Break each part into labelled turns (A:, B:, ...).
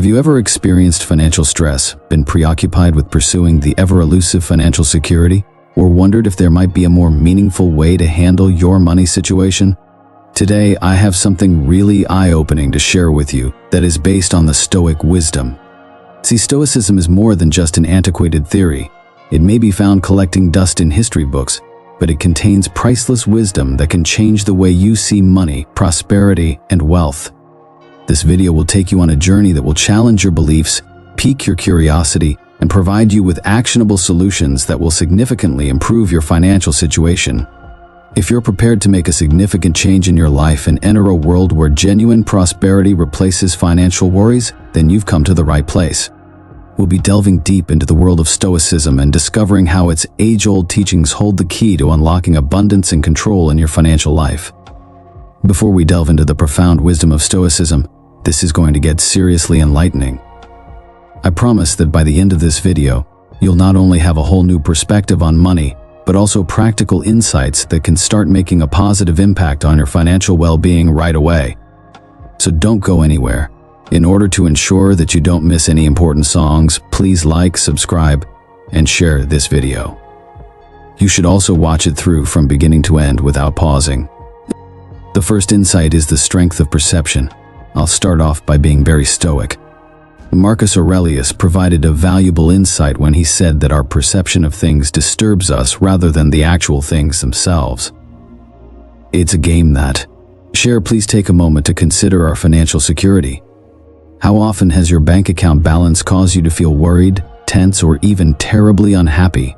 A: Have you ever experienced financial stress, been preoccupied with pursuing the ever-elusive financial security, or wondered if there might be a more meaningful way to handle your money situation? Today, I have something really eye-opening to share with you that is based on the Stoic wisdom. See, Stoicism is more than just an antiquated theory. It may be found collecting dust in history books, but it contains priceless wisdom that can change the way you see money, prosperity, and wealth. This video will take you on a journey that will challenge your beliefs, pique your curiosity, and provide you with actionable solutions that will significantly improve your financial situation. If you're prepared to make a significant change in your life and enter a world where genuine prosperity replaces financial worries, then you've come to the right place. We'll be delving deep into the world of Stoicism and discovering how its age-old teachings hold the key to unlocking abundance and control in your financial life. Before we delve into the profound wisdom of Stoicism, this is going to get seriously enlightening. I promise that by the end of this video, you'll not only have a whole new perspective on money, but also practical insights that can start making a positive impact on your financial well-being right away. So don't go anywhere. In order to ensure that you don't miss any important songs, please like, subscribe, and share this video. You should also watch it through from beginning to end without pausing. The first insight is the strength of perception. I'll start off by being very stoic. Marcus Aurelius provided a valuable insight when he said that our perception of things disturbs us rather than the actual things themselves. It's a game that. Please take a moment to consider our financial security. How often has your bank account balance caused you to feel worried, tense, or even terribly unhappy?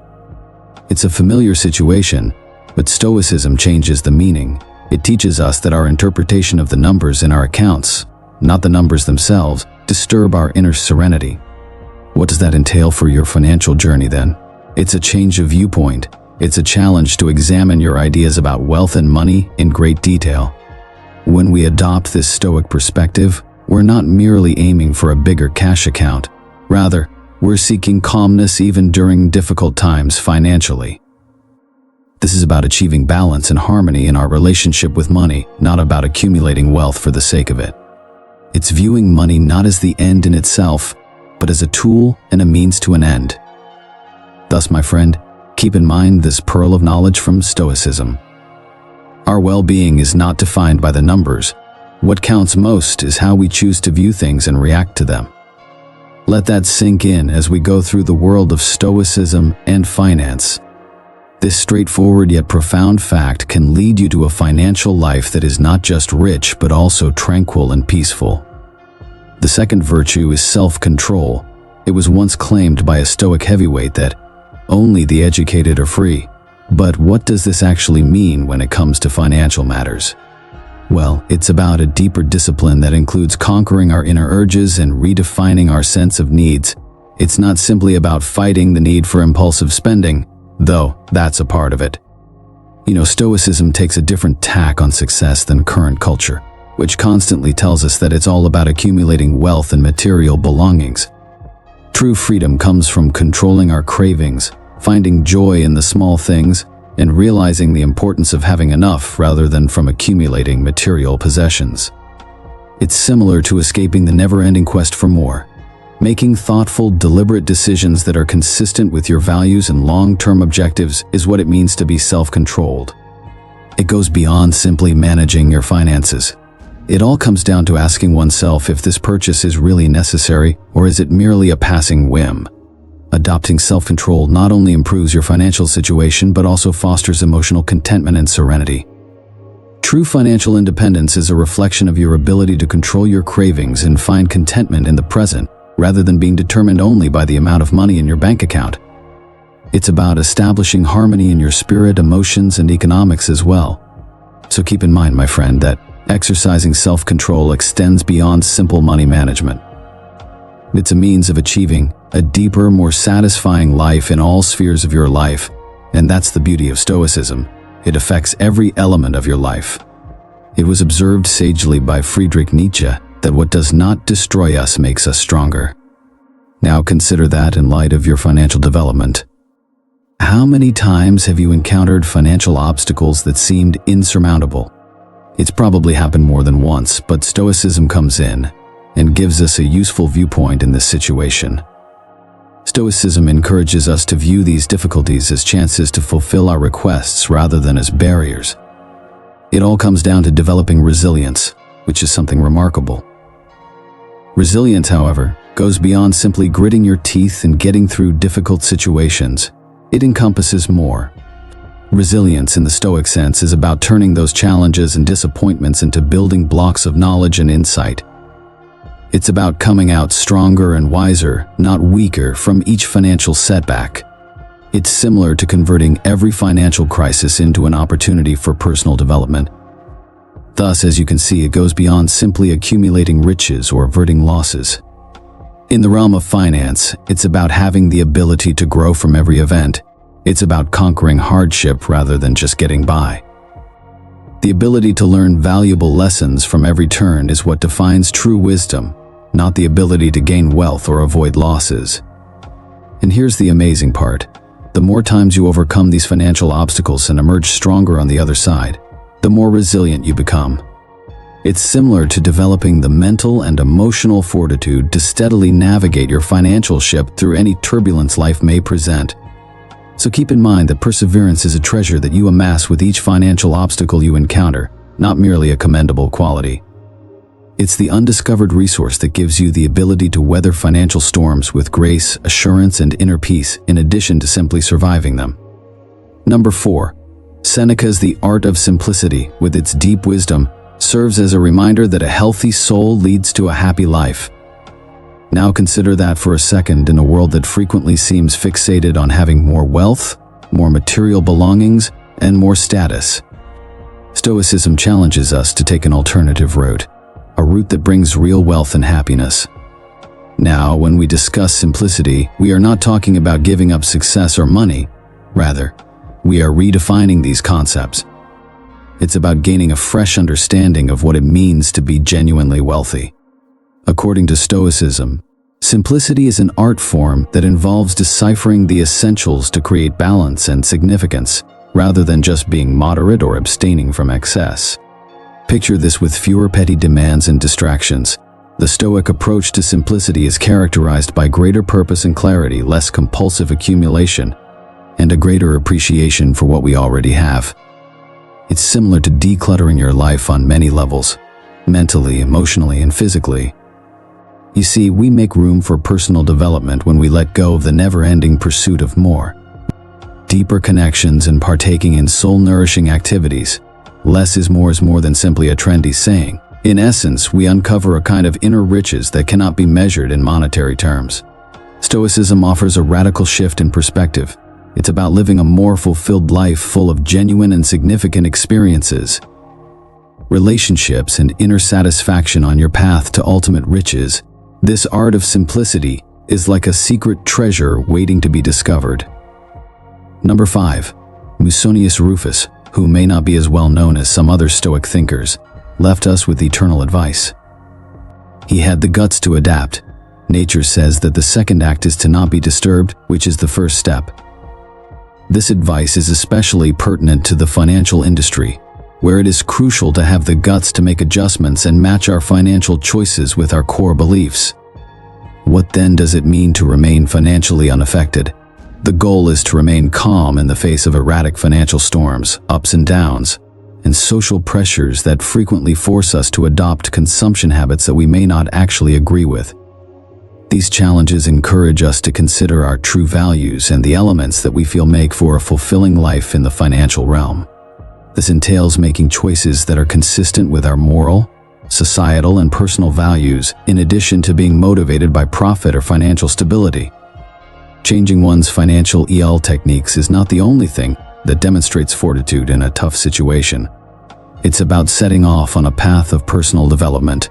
A: It's a familiar situation, but Stoicism changes the meaning. It teaches us that our interpretation of the numbers in our accounts, not the numbers themselves, disturb our inner serenity. What does that entail for your financial journey then? It's a change of viewpoint. It's a challenge to examine your ideas about wealth and money in great detail. When we adopt this Stoic perspective, we're not merely aiming for a bigger cash account. Rather, we're seeking calmness even during difficult times financially. This is about achieving balance and harmony in our relationship with money, not about accumulating wealth for the sake of it. It's viewing money not as the end in itself, but as a tool and a means to an end. Thus, my friend, keep in mind this pearl of knowledge from Stoicism. Our well-being is not defined by the numbers. What counts most is how we choose to view things and react to them. Let that sink in as we go through the world of Stoicism and finance. This straightforward yet profound fact can lead you to a financial life that is not just rich but also tranquil and peaceful. The second virtue is self-control. It was once claimed by a Stoic heavyweight that only the educated are free. But what does this actually mean when it comes to financial matters? Well, it's about a deeper discipline that includes conquering our inner urges and redefining our sense of needs. It's not simply about fighting the need for impulsive spending, though that's a part of it. Stoicism takes a different tack on success than current culture, which constantly tells us that it's all about accumulating wealth and material belongings. True freedom comes from controlling our cravings, finding joy in the small things, and realizing the importance of having enough rather than from accumulating material possessions. It's similar to escaping the never-ending quest for more. Making thoughtful, deliberate decisions that are consistent with your values and long-term objectives is what it means to be self-controlled. It goes beyond simply managing your finances. It all comes down to asking oneself if this purchase is really necessary or is it merely a passing whim. Adopting self-control not only improves your financial situation but also fosters emotional contentment and serenity. True financial independence is a reflection of your ability to control your cravings and find contentment in the present, rather than being determined only by the amount of money in your bank account. It's about establishing harmony in your spirit, emotions, and economics as well. So keep in mind, my friend, that exercising self-control extends beyond simple money management. It's a means of achieving a deeper, more satisfying life in all spheres of your life, and that's the beauty of Stoicism. It affects every element of your life. It was observed sagely by Friedrich Nietzsche that what does not destroy us makes us stronger. Now consider that in light of your financial development. How many times have you encountered financial obstacles that seemed insurmountable? It's probably happened more than once, but Stoicism comes in. and gives us a useful viewpoint in this situation. Stoicism encourages us to view these difficulties as chances to fulfill our requests rather than as barriers. It all comes down to developing resilience, which is something remarkable. Resilience, however, goes beyond simply gritting your teeth and getting through difficult situations. It encompasses more. Resilience in the Stoic sense is about turning those challenges and disappointments into building blocks of knowledge and insight. It's about coming out stronger and wiser, not weaker, from each financial setback. It's similar to converting every financial crisis into an opportunity for personal development. Thus, as you can see, it goes beyond simply accumulating riches or averting losses. In the realm of finance, it's about having the ability to grow from every event. It's about conquering hardship rather than just getting by. The ability to learn valuable lessons from every turn is what defines true wisdom, not the ability to gain wealth or avoid losses. And here's the amazing part. The more times you overcome these financial obstacles and emerge stronger on the other side, the more resilient you become. It's similar to developing the mental and emotional fortitude to steadily navigate your financial ship through any turbulence life may present. So keep in mind that perseverance is a treasure that you amass with each financial obstacle you encounter, not merely a commendable quality. It's the undiscovered resource that gives you the ability to weather financial storms with grace, assurance, and inner peace, in addition to simply surviving them. Number 4. Seneca's The Art of Simplicity, with its deep wisdom, serves as a reminder that a healthy soul leads to a happy life. Now consider that for a second in a world that frequently seems fixated on having more wealth, more material belongings, and more status. Stoicism challenges us to take an alternative route, a route that brings real wealth and happiness. Now, when we discuss simplicity, we are not talking about giving up success or money. Rather, we are redefining these concepts. It's about gaining a fresh understanding of what it means to be genuinely wealthy. According to Stoicism, simplicity is an art form that involves deciphering the essentials to create balance and significance, rather than just being moderate or abstaining from excess. Picture this with fewer petty demands and distractions. The Stoic approach to simplicity is characterized by greater purpose and clarity, less compulsive accumulation, and a greater appreciation for what we already have. It's similar to decluttering your life on many levels, mentally, emotionally, and physically. You see, we make room for personal development when we let go of the never-ending pursuit of more. Deeper connections and partaking in soul-nourishing activities. Less is more than simply a trendy saying. In essence, we uncover a kind of inner riches that cannot be measured in monetary terms. Stoicism offers a radical shift in perspective. It's about living a more fulfilled life full of genuine and significant experiences, relationships, and inner satisfaction on your path to ultimate riches. This art of simplicity is like a secret treasure waiting to be discovered. Number 5. Musonius Rufus, who may not be as well known as some other Stoic thinkers, left us with eternal advice. He had the guts to adapt. Nature says that the second act is to not be disturbed, which is the first step. This advice is especially pertinent to the financial industry, where it is crucial to have the guts to make adjustments and match our financial choices with our core beliefs. What then does it mean to remain financially unaffected? The goal is to remain calm in the face of erratic financial storms, ups and downs, and social pressures that frequently force us to adopt consumption habits that we may not actually agree with. These challenges encourage us to consider our true values and the elements that we feel make for a fulfilling life in the financial realm. This entails making choices that are consistent with our moral, societal, and personal values, in addition to being motivated by profit or financial stability. Changing one's financial EL techniques is not the only thing that demonstrates fortitude in a tough situation. It's about setting off on a path of personal development.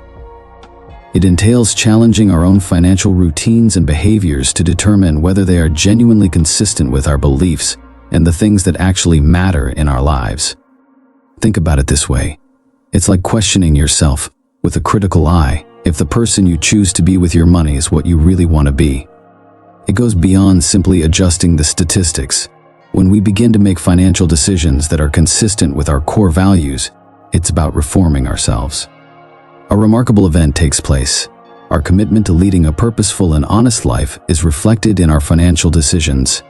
A: It entails challenging our own financial routines and behaviors to determine whether they are genuinely consistent with our beliefs and the things that actually matter in our lives. Think about it this way. It's like questioning yourself with a critical eye if the person you choose to be with your money is what you really want to be. It goes beyond simply adjusting the statistics. When we begin to make financial decisions that are consistent with our core values, it's about reforming ourselves. A remarkable event takes place. our commitment to leading a purposeful and honest life is reflected in our financial decisions.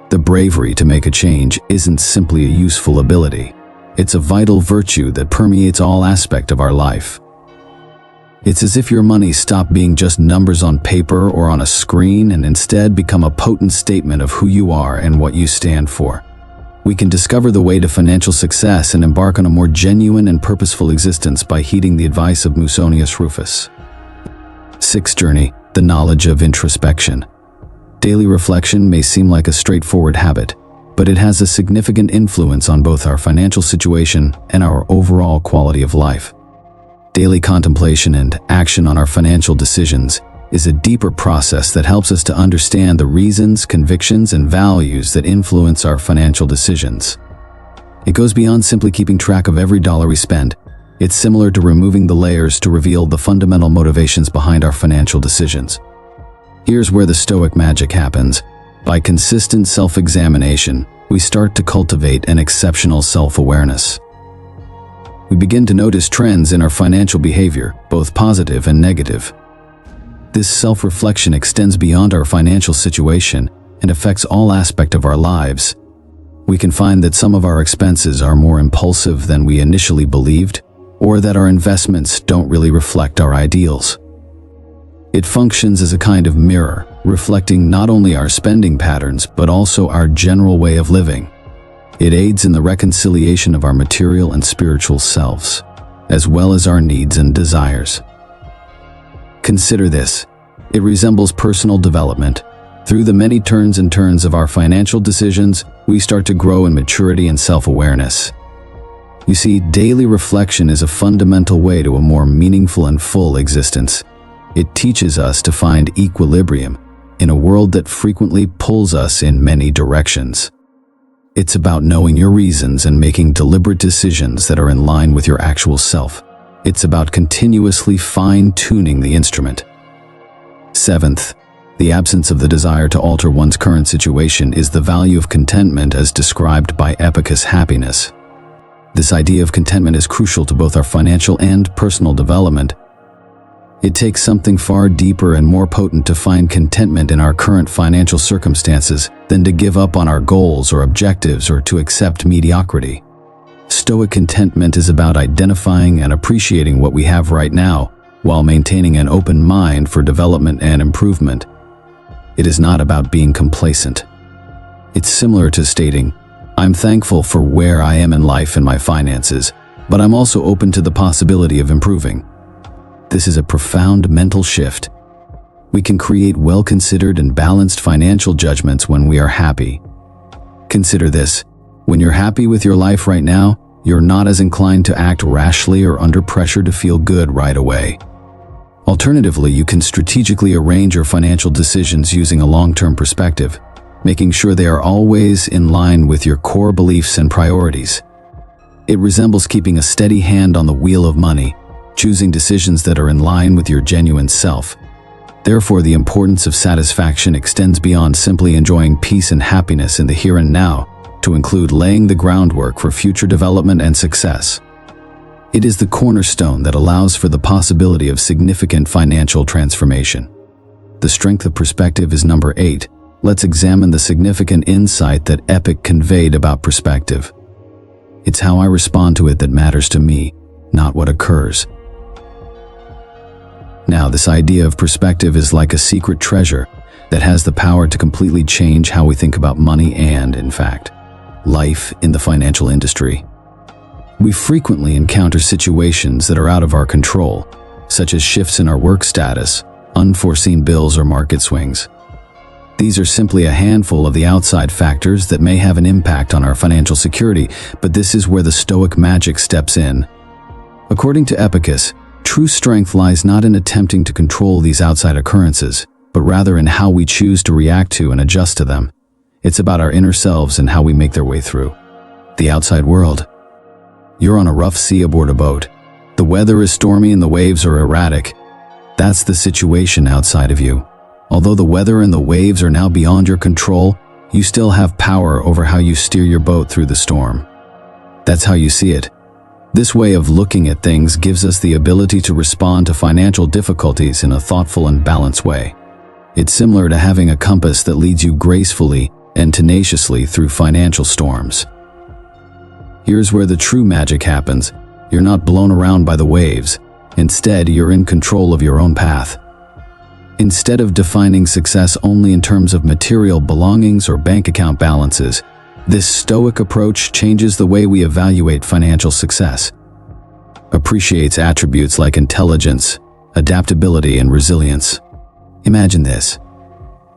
A: The bravery to make a change isn't simply a useful ability. It's a vital virtue that permeates all aspects of our life. It's as if your money stopped being just numbers on paper or on a screen and instead become a potent statement of who you are and what you stand for. We can discover the way to financial success and embark on a more genuine and purposeful existence by heeding the advice of Musonius Rufus. Sixth journey, the knowledge of introspection. Daily reflection may seem like a straightforward habit, but it has a significant influence on both our financial situation and our overall quality of life. Daily contemplation and action on our financial decisions is a deeper process that helps us to understand the reasons, convictions, and values that influence our financial decisions. It goes beyond simply keeping track of every dollar we spend. It's similar to removing the layers to reveal the fundamental motivations behind our financial decisions. Here's where the Stoic magic happens. By consistent self-examination, we start to cultivate an exceptional self-awareness. We begin to notice trends in our financial behavior, both positive and negative. This self-reflection extends beyond our financial situation and affects all aspects of our lives. We can find that some of our expenses are more impulsive than we initially believed, or that our investments don't really reflect our ideals. It functions as a kind of mirror, reflecting not only our spending patterns but also our general way of living. It aids in the reconciliation of our material and spiritual selves, as well as our needs and desires. Consider this. It resembles personal development. Through the many turns and turns of our financial decisions, we start to grow in maturity and self-awareness. You see, daily reflection is a fundamental way to a more meaningful and full existence. It teaches us to find equilibrium in a world that frequently pulls us in many directions. It's about knowing your reasons and making deliberate decisions that are in line with your actual self. It's about continuously fine-tuning the instrument. Seventh, the absence of the desire to alter one's current situation is the value of contentment as described by Epictetus' happiness. This idea of contentment is crucial to both our financial and personal development. It takes something far deeper and more potent to find contentment in our current financial circumstances than to give up on our goals or objectives or to accept mediocrity. Stoic contentment is about identifying and appreciating what we have right now, while maintaining an open mind for development and improvement. It is not about being complacent. It's similar to stating, "I'm thankful for where I am in life and my finances, but I'm also open to the possibility of improving." This is a profound mental shift. We can create well-considered and balanced financial judgments when we are happy. Consider this. When you're happy with your life right now, you're not as inclined to act rashly or under pressure to feel good right away. Alternatively, you can strategically arrange your financial decisions using a long-term perspective, making sure they are always in line with your core beliefs and priorities. It resembles keeping a steady hand on the wheel of money, choosing decisions that are in line with your genuine self. Therefore, the importance of satisfaction extends beyond simply enjoying peace and happiness in the here and now, to include laying the groundwork for future development and success. It is the cornerstone that allows for the possibility of significant financial transformation. The strength of perspective is number 8. Let's examine the significant insight that Epic conveyed about perspective. It's how I respond to it that matters to me, not what occurs. Now, this idea of perspective is like a secret treasure that has the power to completely change how we think about money and, in fact, life in the financial industry. We frequently encounter situations that are out of our control, such as shifts in our work status, unforeseen bills, or market swings. These are simply a handful of the outside factors that may have an impact on our financial security, but this is where the Stoic magic steps in. According to Epictetus, true strength lies not in attempting to control these outside occurrences, but rather in how we choose to react to and adjust to them. It's about our inner selves and how we make their way through the outside world. You're on a rough sea aboard a boat. The weather is stormy and the waves are erratic. That's the situation outside of you. Although the weather and the waves are now beyond your control, you still have power over how you steer your boat through the storm. That's how you see it. This way of looking at things gives us the ability to respond to financial difficulties in a thoughtful and balanced way. It's similar to having a compass that leads you gracefully and tenaciously through financial storms. Here's where the true magic happens. You're not blown around by the waves. Instead, you're in control of your own path. Instead of defining success only in terms of material belongings or bank account balances, this Stoic approach changes the way we evaluate financial success. Appreciates attributes like intelligence, adaptability, and resilience. Imagine this.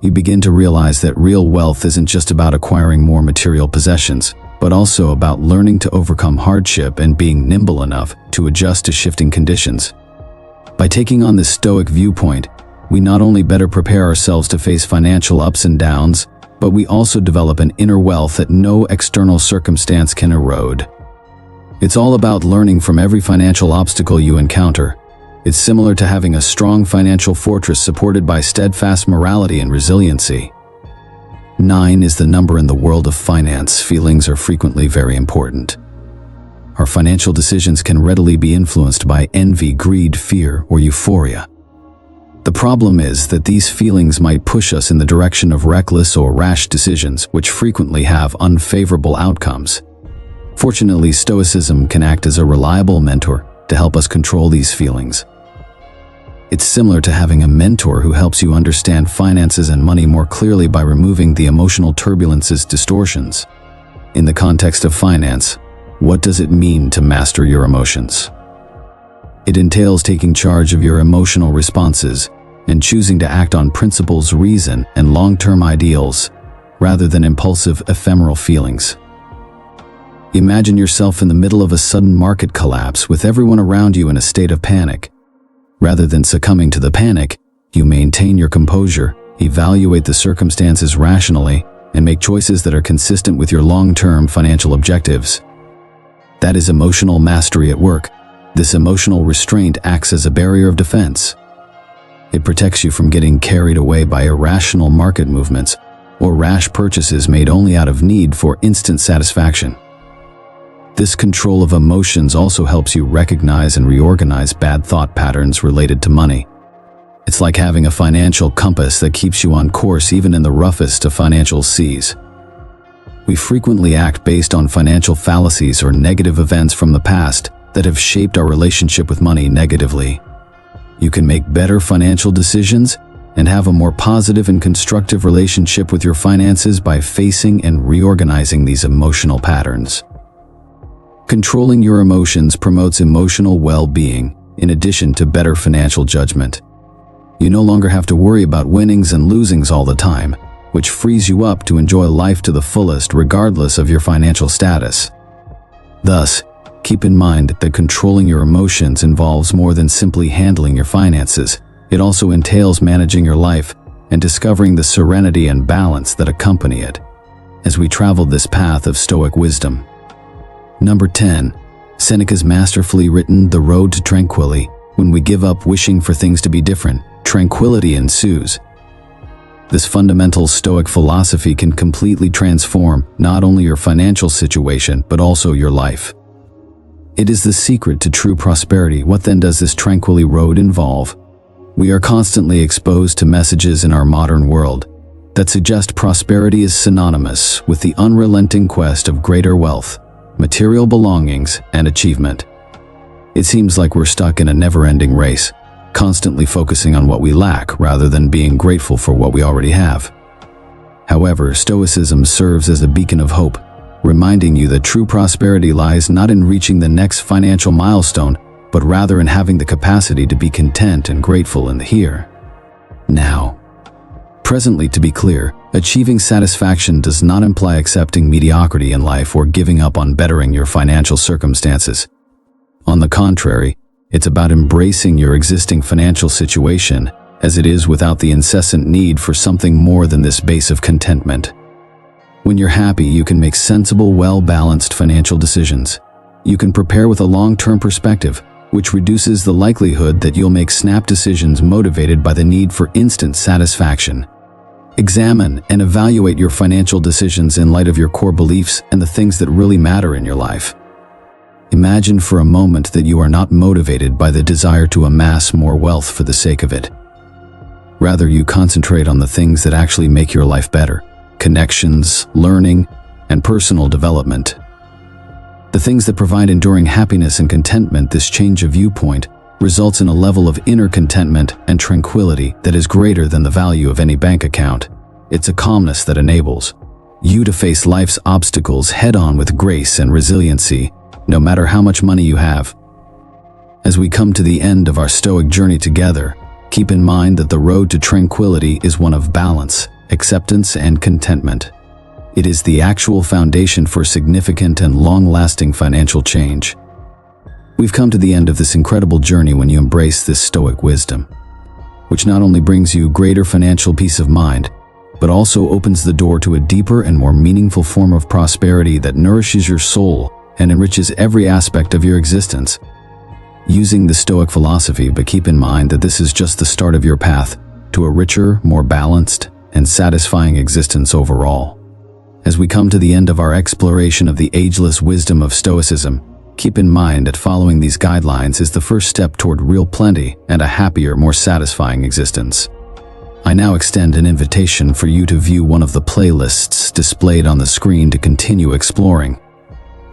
A: You begin to realize that real wealth isn't just about acquiring more material possessions, but also about learning to overcome hardship and being nimble enough to adjust to shifting conditions. By taking on this Stoic viewpoint, we not only better prepare ourselves to face financial ups and downs, but we also develop an inner wealth that no external circumstance can erode. It's all about learning from every financial obstacle you encounter. It's similar to having a strong financial fortress supported by steadfast morality and resiliency. 9 is the number in the world of finance. Feelings are frequently very important. Our financial decisions can readily be influenced by envy, greed, fear, or euphoria. The problem is that these feelings might push us in the direction of reckless or rash decisions, which frequently have unfavorable outcomes. Fortunately, Stoicism can act as a reliable mentor to help us control these feelings. It's similar to having a mentor who helps you understand finances and money more clearly by removing the emotional turbulence's distortions. In the context of finance, what does it mean to master your emotions? It entails taking charge of your emotional responses and choosing to act on principles, reason, and long-term ideals, rather than impulsive, ephemeral feelings. Imagine yourself in the middle of a sudden market collapse with everyone around you in a state of panic. Rather than succumbing to the panic, you maintain your composure, evaluate the circumstances rationally, and make choices that are consistent with your long-term financial objectives. That is emotional mastery at work. This emotional restraint acts as a barrier of defense. It protects you from getting carried away by irrational market movements or rash purchases made only out of need for instant satisfaction. This control of emotions also helps you recognize and reorganize bad thought patterns related to money. It's like having a financial compass that keeps you on course even in the roughest of financial seas. We frequently act based on financial fallacies or negative events from the past that have shaped our relationship with money negatively. You can make better financial decisions and have a more positive and constructive relationship with your finances by facing and reorganizing these emotional patterns. Controlling your emotions promotes emotional well-being in addition to better financial judgment. You no longer have to worry about winnings and losings all the time, which frees you up to enjoy life to the fullest regardless of your financial status. Thus, keep in mind that controlling your emotions involves more than simply handling your finances. It also entails managing your life and discovering the serenity and balance that accompany it as we travel this path of Stoic wisdom. Number 10. Seneca's masterfully written The Road to Tranquility. When we give up wishing for things to be different, tranquility ensues. This fundamental Stoic philosophy can completely transform not only your financial situation, but also your life. It is the secret to true prosperity. What then does this tranquility road involve? We are constantly exposed to messages in our modern world that suggest prosperity is synonymous with the unrelenting quest of greater wealth, material belongings, and achievement. It seems like we're stuck in a never-ending race, constantly focusing on what we lack rather than being grateful for what we already have. However, Stoicism serves as a beacon of hope, reminding you that true prosperity lies not in reaching the next financial milestone, but rather in having the capacity to be content and grateful in the here, now. Presently, to be clear, achieving satisfaction does not imply accepting mediocrity in life or giving up on bettering your financial circumstances. On the contrary, it's about embracing your existing financial situation as it is without the incessant need for something more than this base of contentment. When you're happy, you can make sensible, well-balanced financial decisions. You can prepare with a long-term perspective, which reduces the likelihood that you'll make snap decisions motivated by the need for instant satisfaction. Examine and evaluate your financial decisions in light of your core beliefs and the things that really matter in your life. Imagine for a moment that you are not motivated by the desire to amass more wealth for the sake of it. Rather, you concentrate on the things that actually make your life better: connections, learning, and personal development. The things that provide enduring happiness and contentment. This change of viewpoint results in a level of inner contentment and tranquility that is greater than the value of any bank account. It's a calmness that enables you to face life's obstacles head-on with grace and resiliency, no matter how much money you have. As we come to the end of our Stoic journey together, keep in mind that the road to tranquility is one of balance, acceptance, and contentment. It is the actual foundation for significant and long-lasting financial change. We've come to the end of this incredible journey when you embrace this Stoic wisdom, which not only brings you greater financial peace of mind, but also opens the door to a deeper and more meaningful form of prosperity that nourishes your soul and enriches every aspect of your existence. Using the Stoic philosophy, but keep in mind that this is just the start of your path to a richer, more balanced, and satisfying existence overall. As we come to the end of our exploration of the ageless wisdom of Stoicism, keep in mind that following these guidelines is the first step toward real plenty and a happier, more satisfying existence. I now extend an invitation for you to view one of the playlists displayed on the screen to continue exploring.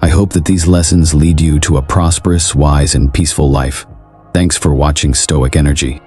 A: I hope that these lessons lead you to a prosperous, wise, and peaceful life. Thanks for watching Stoic Energy.